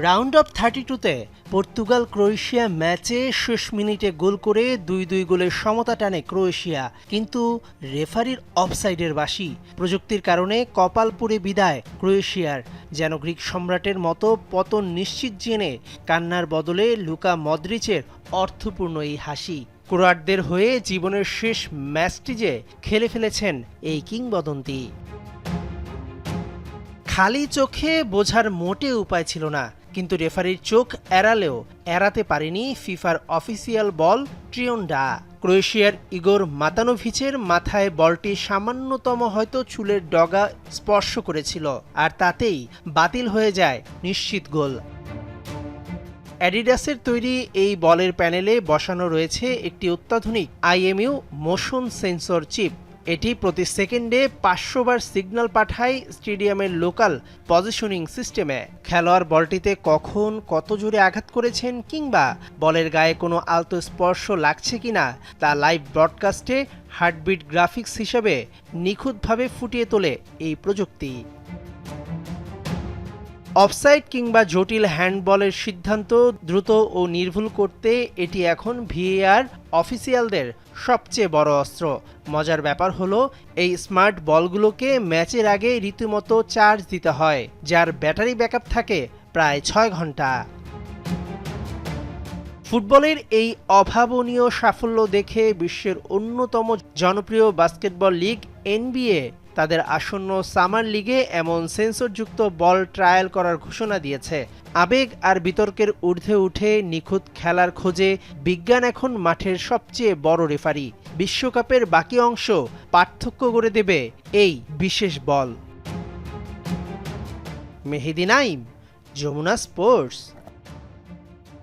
Round of 32-তে Portugal Croatia ম্যাচে শেষ মিনিটে গোল করে 2-2 গোলের সমতা টানে ক্রোয়েশিয়া, কিন্তু রেফারির অফসাইডের বাঁশি। প্রযুক্তির কারণে কপাল পুড়ে বিদায় ক্রোয়েশিয়ার। যেন গ্রিক সম্রাটের মতো পতন নিশ্চিত জেনে কান্নার বদলে লুকা মদ্রিচের অর্থপূর্ণ এই হাসি। ক্রোয়াটদের হয়ে জীবনের শেষ ম্যাচটি যে খেলে ফেলেছেন এই কিংবদন্তি। খালি চোখে বোঝার মোটে উপায় ছিল না, কিন্তু রেফারির চোখ এড়ালেও এড়াতে পারেনি ফিফার অফিসিয়াল বল ট্রিয়ন্ডা। ক্রোয়েশিয়ার ইগোর মাতানোভিচের মাথায় বলটি সামান্যতম হয়তো চুলের ডগা স্পর্শ করেছিল, আর তাতেই বাতিল হয়ে যায় নিশ্চিত গোল। অ্যাডিডাসের তৈরি এই বলের প্যানেলে বসানো রয়েছে একটি অত্যাধুনিক IMU মোশন সেন্সর চিপ। এটি প্রতি সেকেন্ডে 500 বার সিগন্যাল পাঠায় স্টেডিয়ামের লোকাল পজিশনিং সিস্টেমে। খেলোয়াড় বলটিতে কখন কত জোরে আঘাত করেছেন কিংবা বলের গায়ে কোনো আলতো স্পর্শ লাগছে কিনা তা লাইভ ব্রডকাস্টে হার্টবিট গ্রাফিক্স হিসেবে নিখুঁতভাবে ফুটিয়ে তোলে এই প্রযুক্তি। অফসাইড কিংবা জটিল হ্যান্ডবলের সিদ্ধান্ত দ্রুত ও নির্ভুল করতে এটি এখন VAR অফিসিয়ালদের সবচেয়ে বড় অস্ত্র। মজার ব্যাপার হলো, এই স্মার্ট বলগুলোকে ম্যাচের আগে রীতিমতো চার্জ দিতে হয়, যার ব্যাটারি ব্যাকআপ থাকে প্রায় 6 ঘন্টা। ফুটবলের এই অভাবনীয় সাফল্য দেখে বিশ্বের অন্যতম জনপ্রিয় বাস্কেটবল লিগ NBA তাদের আসন্ন সামার লিগে এমন সেন্সরযুক্ত বল ট্রায়াল করার ঘোষণা দিয়েছে। আবেগ আর বিতর্কের ঊর্ধ্বে উঠে নিখুঁত খেলার খোঁজে বিজ্ঞান এখন মাঠের সবচেয়ে বড় রেফারি। বিশ্বকাপের বাকি অংশ পার্থক্য করে দেবে এই বিশেষ বল। মেহেদী নাইম, যমুনা স্পোর্টস।